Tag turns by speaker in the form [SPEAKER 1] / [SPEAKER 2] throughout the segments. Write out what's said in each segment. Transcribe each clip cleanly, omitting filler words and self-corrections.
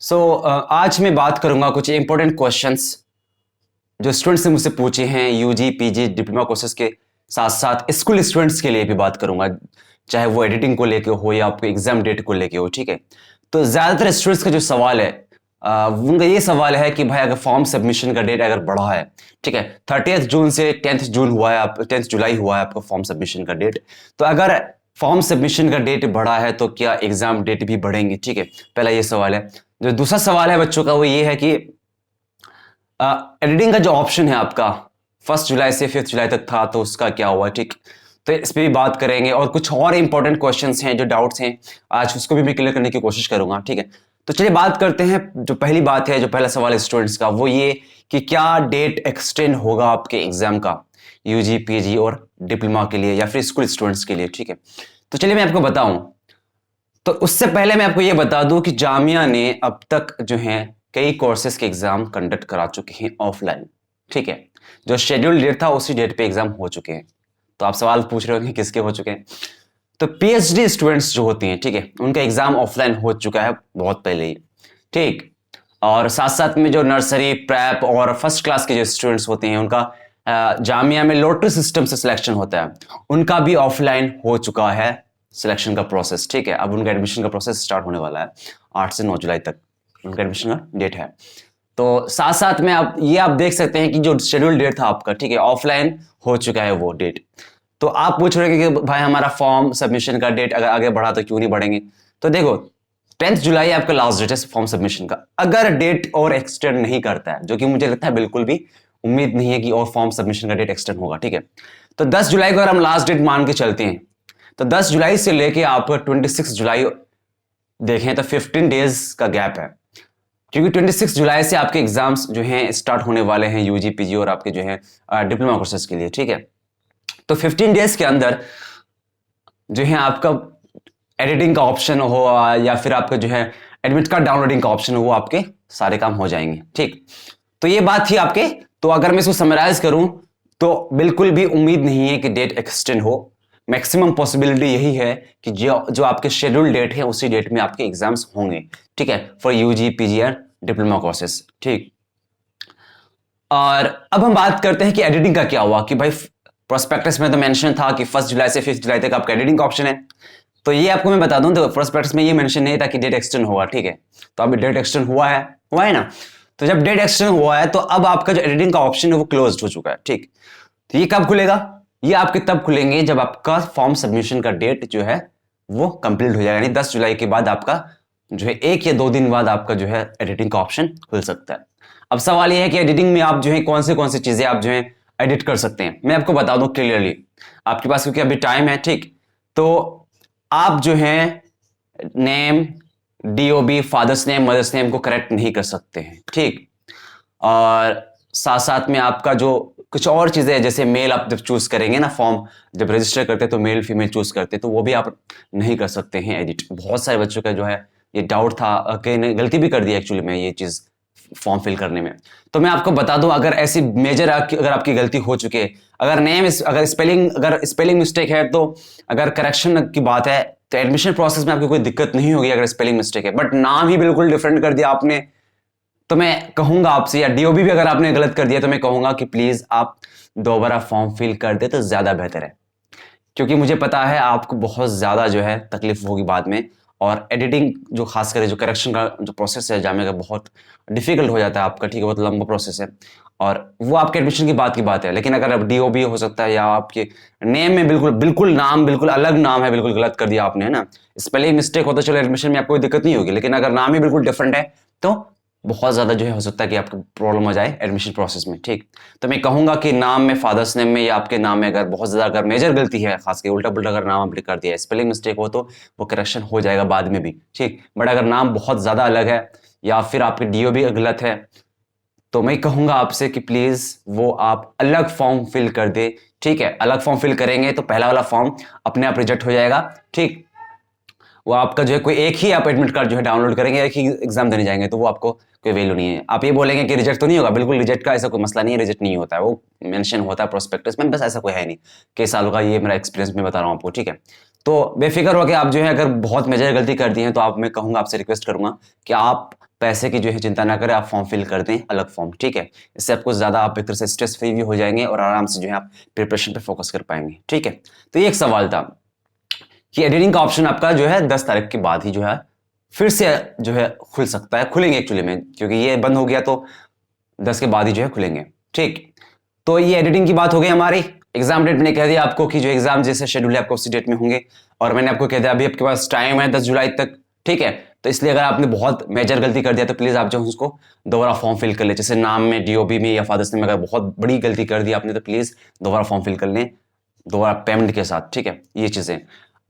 [SPEAKER 1] आज मैं बात करूंगा कुछ इंपॉर्टेंट क्वेश्चंस जो स्टूडेंट्स ने मुझसे पूछे हैं यूजी पीजी डिप्लोमा कोर्सेज के साथ साथ स्कूल स्टूडेंट्स के लिए भी बात करूंगा, चाहे वो एडिटिंग को लेके हो या आपको एग्जाम डेट को लेके हो। ठीक है, तो ज़्यादातर स्टूडेंट्स का जो सवाल है उनका ये सवाल है कि भाई अगर फॉर्म सबमिशन का डेट अगर बढ़ा है, ठीक है, 30 जून से 10 जून हुआ है, आप 10 जुलाई हुआ है आपका फॉर्म सबमिशन का डेट, तो अगर फॉर्म सबमिशन का डेट बढ़ा है तो क्या एग्जाम डेट भी बढ़ेंगे? ठीक है, पहला ये सवाल है। जो दूसरा सवाल है बच्चों का वो ये है कि एडिटिंग का जो ऑप्शन है आपका 1 जुलाई से 5 जुलाई तक था, तो उसका क्या हुआ? ठीक, तो इस पर भी बात करेंगे और कुछ और इंपॉर्टेंट क्वेश्चंस हैं जो डाउट्स हैं आज उसको भी मैं क्लियर करने की कोशिश करूंगा। ठीक है, तो चलिए बात करते हैं। जो पहली बात है, जो पहला सवाल है स्टूडेंट्स का वो ये कि क्या डेट एक्सटेंड होगा आपके एग्जाम का यूजी पीजी और डिप्लोमा के लिए या फिर स्कूल स्टूडेंट्स के लिए? ठीक है, तो चलिए मैं आपको बताऊं। तो उससे पहले मैं आपको ये बता दूं कि जामिया ने अब तक जो है कई कोर्सेज के एग्जाम कंडक्ट करा चुके हैं ऑफलाइन। ठीक है, जो शेड्यूल डेट था उसी डेट पे एग्जाम हो चुके हैं। तो आप सवाल पूछ रहे होंगे किसके हो चुके हैं, तो पीएचडी स्टूडेंट्स जो होती हैं, ठीक है, उनका एग्जाम ऑफलाइन हो चुका है बहुत पहले ही। ठीक, और साथ साथ में जो नर्सरी प्रेप और फर्स्ट क्लास के जो स्टूडेंट्स होते हैं उनका जामिया में लॉटरी सिस्टम से सिलेक्शन होता है, उनका भी ऑफलाइन हो चुका है सिलेक्शन का प्रोसेस। ठीक है, अब उनका एडमिशन का प्रोसेस स्टार्ट होने वाला है 8 से 9 जुलाई तक उनका एडमिशन का डेट है। तो साथ साथ में आप देख सकते हैं कि जो शेड्यूल डेट था आपका, ठीक है, ऑफलाइन हो चुका है वो डेट। तो आप पूछ रहे हैं कि भाई हमारा फॉर्म सबमिशन का डेट अगर आगे बढ़ा तो क्यों नहीं बढ़ेंगे? तो देखो 10 जुलाई आपका लास्ट डेट है फॉर्म सबमिशन का। अगर डेट और एक्सटेंड नहीं करता है, जो कि मुझे लगता है बिल्कुल भी उम्मीद नहीं है कि और फॉर्म सबमिशन का डेट एक्सटेंड होगा, ठीक है, तो 10 जुलाई को अगर हम लास्ट डेट मान के चलते हैं तो 10 जुलाई से लेके आप 26 जुलाई देखें तो 15 डेज का गैप है, क्योंकि 26 जुलाई से आपके एग्जाम्स जो हैं स्टार्ट होने वाले हैं यूजी पीजी और आपके जो है डिप्लोमा कोर्सेज के लिए। ठीक है, तो 15 डेज के अंदर जो है आपका एडिटिंग का ऑप्शन हो या फिर आपका जो है एडमिट कार्ड डाउनलोडिंग का ऑप्शन हो, वो आपके सारे काम हो जाएंगे। ठीक, तो ये बात थी आपके। तो अगर मैं इसको समराइज करूं तो बिल्कुल भी उम्मीद नहीं है कि डेट एक्सटेंड हो। मैक्सिमम पॉसिबिलिटी यही है कि जो आपके शेड्यूल डेट है उसी डेट में आपके एग्जाम्स होंगे। ठीक है, for UG PG and diploma courses. ठीक, और अब हम बात करते हैं कि एडिटिंग का क्या हुआ। कि भाई प्रोस्पेक्टस में तो मेंशन था कि 1 जुलाई से 5 जुलाई तक आपका एडिटिंग का ऑप्शन है, तो ये आपको मैं बता दूं, तो प्रोस्पेक्टस में ये मेंशन नहीं था कि डेट एक्सटेंड होगा। ठीक है, तो अभी डेट एक्सटेंड हुआ है ना। तो जब डेट एक्सटेंड हुआ है तो अब आपका जो एडिटिंग का ऑप्शन है वो क्लोज्ड हो चुका है। ठीक, तो ये कब खुलेगा? ये आपके तब खुलेंगे जब आपका फॉर्म सबमिशन का डेट जो है वो कंप्लीट हो जाएगा, यानी 10 जुलाई के बाद आपका जो है 1 या 2 दिन बाद आपका जो है एडिटिंग का ऑप्शन खुल सकता है। अब सवाल ये है कि एडिटिंग में आप जो है कौन सी चीजें आप जो है एडिट कर सकते हैं। मैं आपको बता दूं क्लियरली आपके पास, क्योंकि अभी टाइम है। ठीक, तो आप जो है name, DOB, father's name, mother's name को करेक्ट नहीं कर सकते हैं। ठीक, और साथ साथ में आपका जो कुछ और चीजें हैं, जैसे मेल आप जब चूज करेंगे ना, फॉर्म जब रजिस्टर करते हैं तो मेल फीमेल चूज करते हैं, तो वो भी आप नहीं कर सकते हैं एडिट। बहुत सारे बच्चों का जो है ये डाउट था कि गलती भी कर दी एक्चुअली में ये चीज फॉर्म फिल करने में। तो मैं आपको बता दूं, अगर ऐसी मेजर अगर आपकी गलती हो चुकी है, अगर नेम अगर स्पेलिंग मिस्टेक है, तो अगर करेक्शन की बात है तो एडमिशन प्रोसेस में आपको कोई दिक्कत नहीं होगी अगर स्पेलिंग मिस्टेक है। बट नाम ही बिल्कुल डिफरेंट कर दिया आपने, तो मैं कहूंगा आपसे, या डीओबी भी अगर आपने गलत कर दिया तो मैं कहूंगा कि प्लीज आप दोबारा फॉर्म फिल कर दे तो ज्यादा बेहतर है, क्योंकि मुझे पता है आपको बहुत ज्यादा जो है तकलीफ होगी बाद में। और एडिटिंग जो खास कर जो करेक्शन का जो प्रोसेस है जामे का, बहुत डिफिकल्ट हो जाता है आपका। ठीक है, बहुत लंबा प्रोसेस है और वो आपके एडमिशन की बात है। लेकिन अगर आप डीओबी हो सकता है, या आपके नेम में बिल्कुल नाम बिल्कुल अलग नाम है, बिल्कुल गलत कर दिया आपने, है ना, स्पेलिंग मिस्टेक हो तो चलो एडमिशन में आपको कोई दिक्कत नहीं होगी, लेकिन अगर नाम ही बिल्कुल डिफरेंट है तो बहुत ज़्यादा जो है हो सकता है कि आपको प्रॉब्लम हो जाए एडमिशन प्रोसेस में। ठीक, तो मैं कहूंगा कि नाम में, फादर्स नेम में या आपके नाम में अगर बहुत ज़्यादा अगर मेजर गलती है, खास के उल्टा पुल्टा अगर नाम आपने कर दिया है, स्पेलिंग मिस्टेक हो, तो वो करेक्शन हो जाएगा बाद में भी। ठीक, बट अगर नाम बहुत ज़्यादा अलग है या फिर आपके डीओ भी गलत है, तो मैं कहूंगा आपसे कि प्लीज़ वो आप अलग फॉर्म फिल कर दे। ठीक है, अलग फॉर्म फिल करेंगे तो पहला वाला फॉर्म अपने आप रिजेक्ट हो जाएगा। ठीक, वो आपका जो है कोई एक ही आप एडमिट कार्ड जो है डाउनलोड करेंगे, एक ही एग्जाम देने जाएंगे, तो वो आपको कोई वैल्यू नहीं है। आप ये बोलेंगे कि रिजेक्ट तो नहीं होगा, बिल्कुल रिजेक्ट का ऐसा कोई मसला नहीं है, रिजेक्ट नहीं होता है, वो मेंशन होता है प्रोस्पेक्टस में, बस ऐसा कोई है नहीं। कई सालों का ये मेरा एक्सपीरियंस मैं बता रहा हूँ आपको। ठीक है, तो बेफिक्र हो कि आप जो है अगर बहुत मेजर गलती कर दी है तो आप, मैं कहूँगा आपसे रिक्वेस्ट करूंगा कि आप पैसे की जो है चिंता ना करें, आप फॉर्म फिल कर दें अलग फॉर्म, ठीक है। इससे आपको ज़्यादा आप एक तरह से स्ट्रेस फ्री भी हो जाएंगे और आराम से जो है आप प्रिपरेशन पे फोकस कर पाएंगे, ठीक है। तो ये एक सवाल था कि एडिटिंग का ऑप्शन आपका जो है 10 तारीख के बाद ही जो है फिर से जो है खुल सकता है, खुलेंगे एक्चुअली में, क्योंकि ये बंद हो गया तो 10 के बाद ही जो है खुलेंगे, ठीक। तो ये एडिटिंग की बात हो गई हमारी। एग्जाम डेट मैंने कह दिया आपको कि जो एग्जाम जैसे शेड्यूल है आपको उसी डेट में होंगे, और मैंने आपको कह दिया अभी आपके पास टाइम है 10 जुलाई तक, ठीक है। तो इसलिए अगर आपने बहुत मेजर गलती कर दिया तो प्लीज आप जो है उसको दोबारा फॉर्म फिल कर ले, जैसे नाम में, डीओबी में या फादर्स नेम में अगर बहुत बड़ी गलती कर दी आपने तो प्लीज दोबारा फॉर्म फिल कर लें, दोबारा पेमेंट के साथ, ठीक है। ये चीजें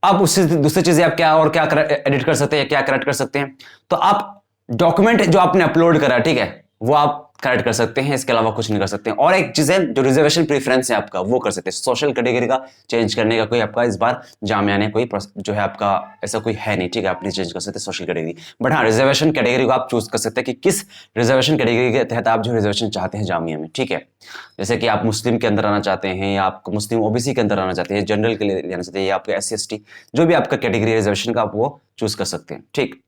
[SPEAKER 1] अब उससे दूसरी चीजें आप क्या और क्या एडिट कर सकते हैं, क्या करेक्ट कर सकते हैं। तो आप डॉक्यूमेंट जो आपने अपलोड करा, ठीक है, वो आप करेक्ट कर सकते हैं, इसके अलावा कुछ नहीं कर सकते हैं। और एक चीज है जो रिजर्वेशन प्रेफरेंस है आपका, वो कर सकते हैं। सोशल कैटेगरी का चेंज करने का कोई आपका इस बार जामिया ने कोई जो है आपका ऐसा कोई है नहीं, ठीक है, आप नहीं चेंज कर सकते सोशल कैटेगरी। बट हाँ, रिजर्वेशन कैटेगरी को आप चूज कर सकते हैं कि किस रिजर्वेशन कैटेगरी के तहत आप जो रिजर्वेशन चाहते हैं जामिया में, ठीक है। जैसे कि आप मुस्लिम के अंदर आना चाहते हैं, या आप मुस्लिम ओबीसी के अंदर आना चाहते हैं, जनरल के लिए लेना चाहते हैं, या आपके SC ST जो भी आपका कैटेगरी रिजर्वेशन का, आप वो चूज कर सकते हैं, ठीक।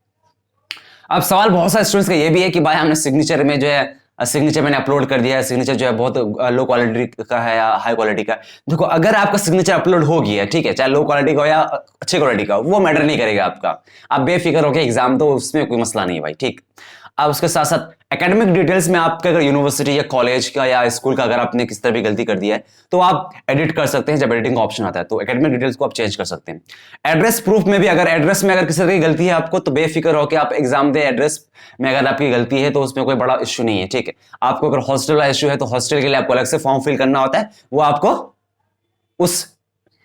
[SPEAKER 1] अब सवाल बहुत सारे स्टूडेंट्स का ये भी है कि भाई हमने सिग्नेचर में जो है सिग्नेचर मैंने अपलोड कर दिया है, सिग्नेचर जो है बहुत लो क्वालिटी का है या हाई क्वालिटी का। देखो, अगर आपका सिग्नेचर अपलोड हो गया है, ठीक है, चाहे लो क्वालिटी का हो या अच्छी क्वालिटी का, वो मैटर नहीं करेगा आपका। आप बेफिक्र हो के एग्जाम दो, उसमें कोई मसला नहीं है भाई, ठीक। अब उसके साथ साथ एकेडमिक डिटेल्स में आपका अगर यूनिवर्सिटी या कॉलेज का या स्कूल का अगर आपने किस तरह भी गलती कर दिया है तो आप एडिट कर सकते हैं। जब एडिटिंग का ऑप्शन आता है तो एकेडमिक डिटेल्स को आप चेंज कर सकते हैं। एड्रेस प्रूफ में भी अगर एड्रेस में अगर किसी तरह की गलती है आपको, तो बेफिक्र हो के आप एग्जाम दे। एड्रेस में अगर आपकी गलती है तो उसमें कोई बड़ा इश्यू नहीं है, ठीक है। आपको अगर हॉस्टल का इश्यू है तो हॉस्टल के लिए आपको अलग से फॉर्म फिल करना होता है, वो आपको उस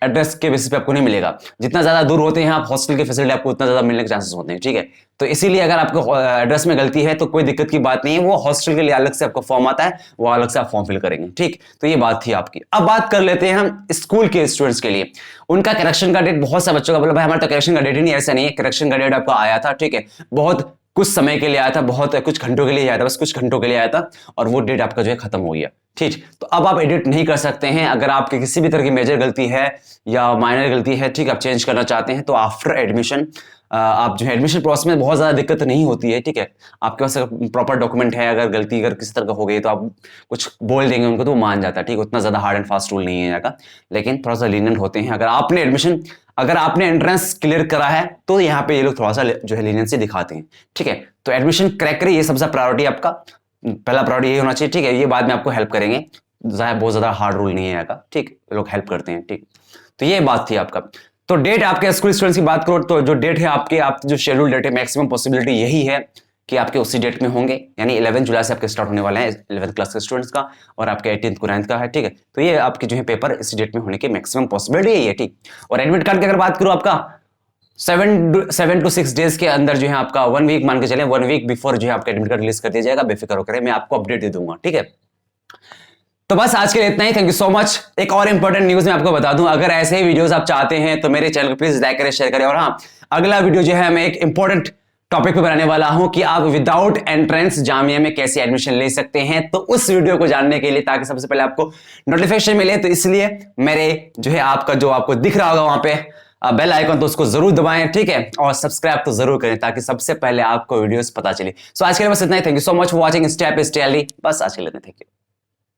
[SPEAKER 1] एड्रेस के बेसिस पे आपको नहीं मिलेगा। जितना ज्यादा दूर होते हैं आप हॉस्टल की फैसिलिटी, आपको उतना ज्यादा मिलने के चांसेस होते हैं, ठीक है। तो इसीलिए अगर आपको एड्रेस में गलती है तो कोई दिक्कत की बात नहीं है, वो हॉस्टल के लिए अलग से आपको फॉर्म आता है, वो अलग से आप फॉर्म फिल करेंगे, ठीक। तो ये बात थी आपकी। अब बात कर लेते हैं हम स्कूल के स्टूडेंट्स के लिए। उनका करेक्शन का डेट, बहुत से बच्चों का बोला भाई हमारा तो करेक्शन का डेट ही नहीं, ऐसा नहीं है। करेक्शन का डेट आपका आया था, ठीक है, बहुत कुछ समय के लिए आया था, बहुत कुछ घंटों के लिए आया था, बस कुछ घंटों के लिए आया था, और वो डेट आपका जो है खत्म हो गया, ठीक। तो अब आप एडिट नहीं कर सकते हैं। अगर आपकी किसी भी तरह की मेजर गलती है या माइनर गलती है, ठीक, आप चेंज करना चाहते हैं तो आफ्टर एडमिशन आप जो है एडमिशन प्रोसेस में बहुत ज्यादा दिक्कत नहीं होती है, ठीक है। आपके पास प्रॉपर डॉक्यूमेंट है, अगर गलती अगर किसी तरह का हो गई तो आप कुछ बोल देंगे उनको तो वो मान जाता है, ठीक। उतना ज्यादा हार्ड एंड फास्ट रूल नहीं है यहाँ का, लेकिन थोड़ा सा लीनियंट होते हैं। अगर आपने एंट्रेंस क्लियर करा है तो यहाँ पे ये लोग थोड़ा सा जो है लीनियंसी दिखाते हैं, ठीक है। तो एडमिशन क्रैक करें, ये सबसे प्रायोरिटी आपका पहला प्रायोरिटी ये होना चाहिए, ठीक है। ये बाद में आपको हेल्प करेंगे, बहुत ज्यादा हार्ड रूल नहीं है यहाँ का, ठीक, लोग हेल्प करते हैं, ठीक। तो ये बात थी आपका। तो डेट आपके स्कूल स्टूडेंट्स की बात करो तो जो डेट है आप जो शेड्यूल डेट है, मैक्सिमम पॉसिबिलिटी यही है कि आपके उसी डेट में होंगे, यानी 11 जुलाई से आपके स्टार्ट होने वाले हैं 11th क्लास के स्टूडेंट्स का, और आपके 18th को 9th का है, ठीक है। तो ये आपके जो है पेपर इसी डेट में होने की मैक्सिमम पॉसिबिलिटी यही है, ठीक। और एडमिट कार्ड की अगर बात करूं, आपका 7 to 6 डेज के अंदर जो है आपका 1 वीक मान के चले, 1 वीक बिफोर जो है आपका एडमिट कार्ड रिलीज कर दिया जाएगा। बेफिक्र होकर मैं आपको अपडेट दे दूंगा, ठीक है। तो बस आज के लिए इतना ही। Thank you so much. एक और इंपॉर्टेंट न्यूज मैं आपको बता दूं, अगर ऐसे ही वीडियोस आप चाहते हैं तो मेरे चैनल को प्लीज लाइक करें, शेयर करें। और हाँ, अगला वीडियो जो है मैं एक इंपॉर्टेंट टॉपिक पे बनाने वाला हूं कि आप विदाउट एंट्रेंस जामिया में कैसे एडमिशन ले सकते हैं। तो उस वीडियो को जानने के लिए, ताकि सबसे पहले आपको नोटिफिकेशन मिले, तो इसलिए मेरे जो है आपका जो आपको दिख रहा होगा वहां पे बेल आइकन, तो उसको जरूर दबाएं, ठीक है। और सब्सक्राइब तो जरूर करें ताकि सबसे पहले आपको वीडियोस पता चले। सो आज के लिए बस इतना ही। Thank you so much for watching. Stay happy, stay healthy. बस आज के लिए थैंक यू।